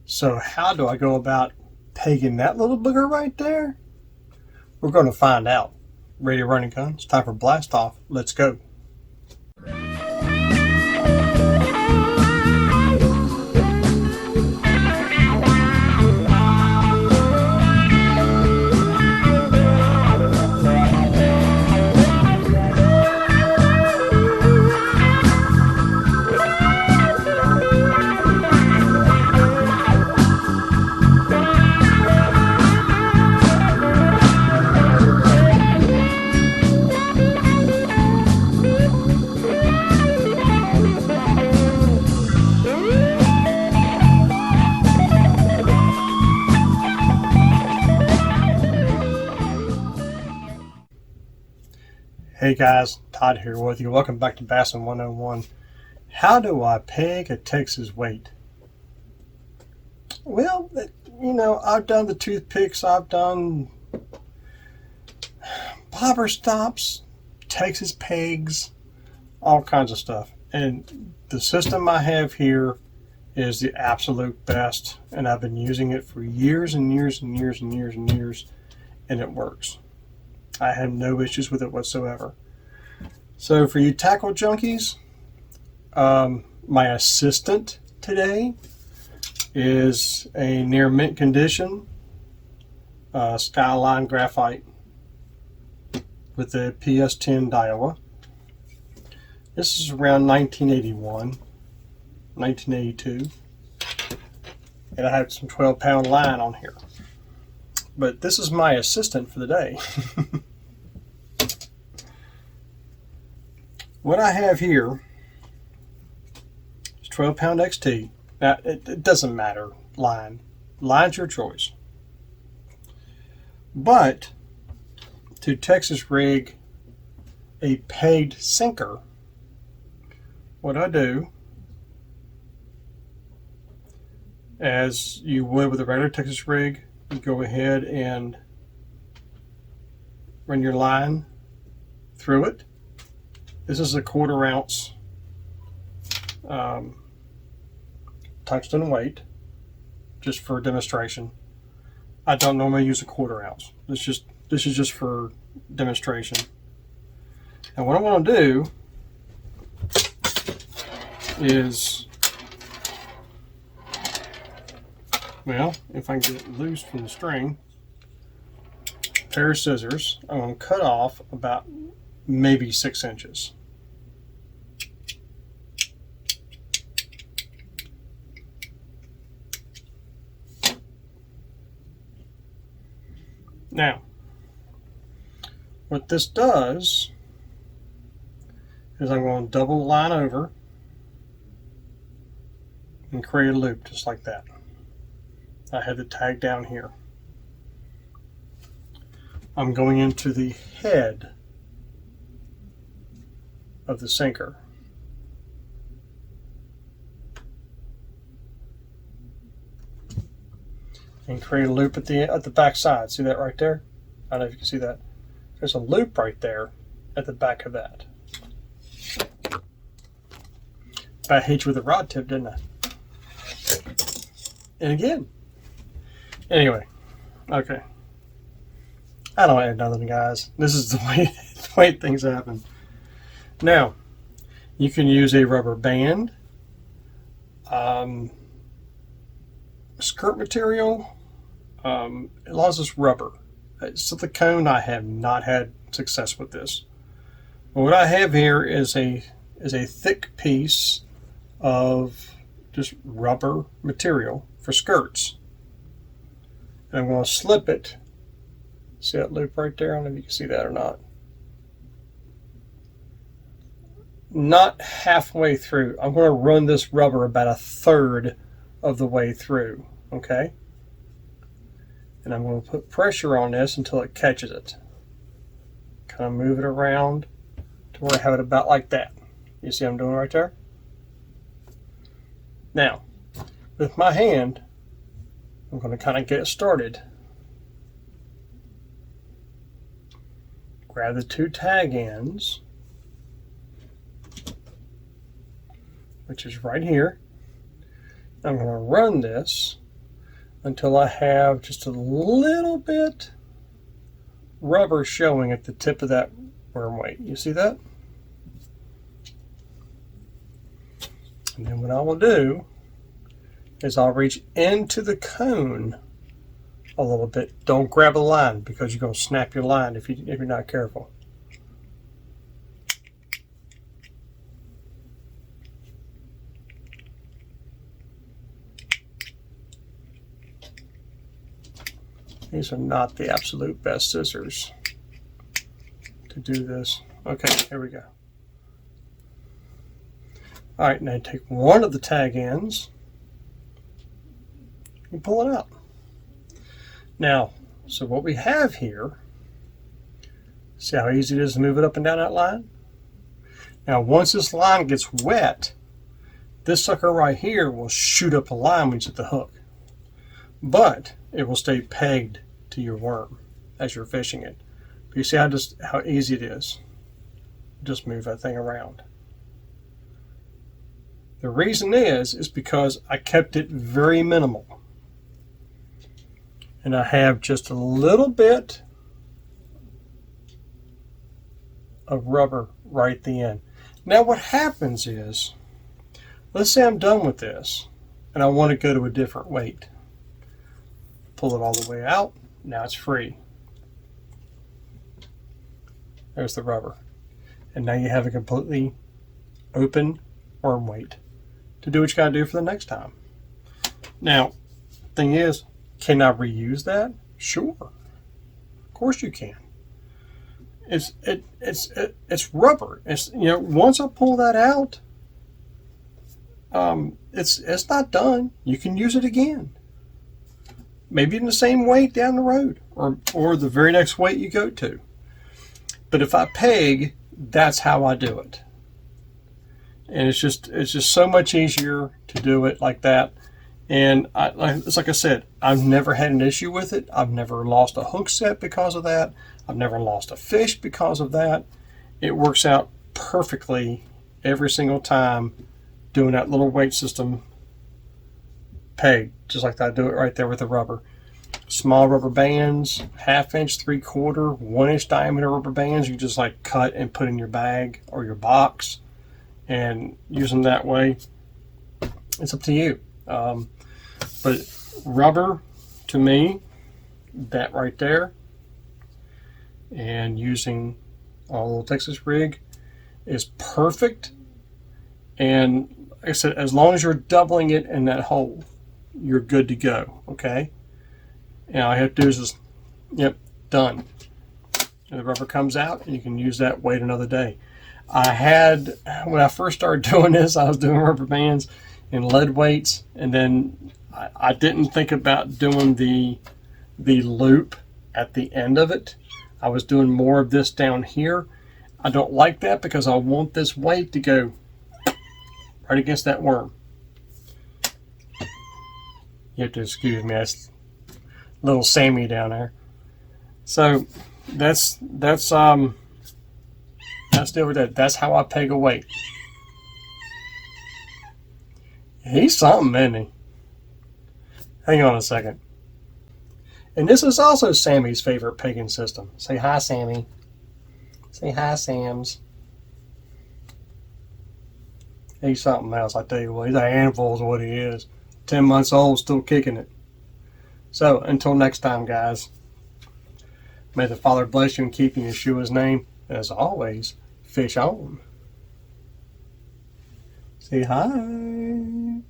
So how do I go about pegging that little booger right there? We're going to find out. Ready to run and gun? It's time for blast off. Let's go. Hey guys, Todd here with you. Welcome back to Bassin 101. How do I peg a Texas weight? Well, I've done the toothpicks, I've done bobber stops, Texas pegs, all kinds of stuff. And the system I have here is the absolute best, and I've been using it for years and years and years and years and years, and it works. I have no issues with it whatsoever. So for you tackle junkies, my assistant today is a near mint condition Skyline graphite with the PS10 Daiwa. This is around 1981, 1982, and I have some 12-pound line on here. But this is my assistant for the day. What I have here is 12-pound XT. Now, it doesn't matter, line's your choice. But to Texas rig a pegged sinker, what I do, as you would with a regular Texas rig, you go ahead and run your line through it. This is a 1/4 ounce tungsten weight, just for demonstration. I don't normally use a 1/4 ounce. This is just for demonstration. And what I want to do is, well, if I can get it loose from the string, pair of scissors, I'm going to cut off about maybe 6 inches. Now, what this does is I'm going to double line over and create a loop just like that. I have the tag down here. I'm going into the head of the sinker. And create a loop at the back side. See that right there? I don't know if you can see that. There's a loop right there at the back of that. I hit you with a rod tip, didn't I? And again. Anyway, okay. I don't add nothing, guys. This is the way things happen. Now, you can use a rubber band, skirt material. A lot of this rubber. Silicone, I have not had success with this. But what I have here is a thick piece of just rubber material for skirts. And I'm going to slip it. See that loop right there? I don't know if you can see that or not. Not halfway through. I'm going to run this rubber about 1/3 of the way through. Okay? And I'm going to put pressure on this until it catches it. Kind of move it around to where I have it about like that. You see what I'm doing right there? Now, with my hand, I'm going to kind of get it started. Grab the 2 tag ends, which is right here. I'm going to run this until I have just a little bit rubber showing at the tip of that worm weight. You see that? And then what I will do is I'll reach into the cone a little bit. Don't grab a line because you're going to snap your line if you're not careful. These are not the absolute best scissors to do this. Okay, here we go. All right, now take one of the tag ends and pull it out. Now, so what we have here, see how easy it is to move it up and down that line? Now, once this line gets wet, this sucker right here will shoot up a line when you hit the hook. But it will stay pegged to your worm as you're fishing it. But you see how easy it is? Just move that thing around. The reason is because I kept it very minimal. And I have just a little bit of rubber right at the end. Now what happens is, let's say I'm done with this and I want to go to a different weight. Pull it all the way out. Now it's free. There's the rubber. And now you have a completely open worm weight to do what you got to do for the next time. Now, thing is, can I reuse that? Sure. Of course you can. It's rubber. It's, you know, once I pull that out, it's not done. You can use it again. Maybe in the same weight down the road, or the very next weight you go to. But if I peg, that's how I do it. And it's just so much easier to do it like that. And it's like I said, I've never had an issue with it. I've never lost a hook set because of that. I've never lost a fish because of that. It works out perfectly every single time doing that little weight system peg, just like I do it right there with the rubber. Small rubber bands, 1/2 inch, 3/4, 1 inch diameter rubber bands, you just like cut and put in your bag or your box and use them that way. It's up to you. But rubber, to me, that right there, and using a little Texas rig is perfect. And like I said, as long as you're doubling it in that hole, you're good to go, okay? And all you have to do is just, yep, done. And the rubber comes out, and you can use that weight another day. When I first started doing this, I was doing rubber bands and lead weights, and then I didn't think about doing the loop at the end of it. I was doing more of this down here. I don't like that because I want this weight to go right against that worm. You have to excuse me, that's little Sammy down there. So that's deal with that. That's how I peg a weight. He's something, isn't he? Hang on a second. And this is also Sammy's favorite pegging system. Say hi, Sammy. Say hi, Sams. He's something else, I tell you what. He's a handful is what he is. 10 months old, still kicking it. So, until next time, guys. May the Father bless you and keep you in Yeshua's name. And as always, fish on. Say hi.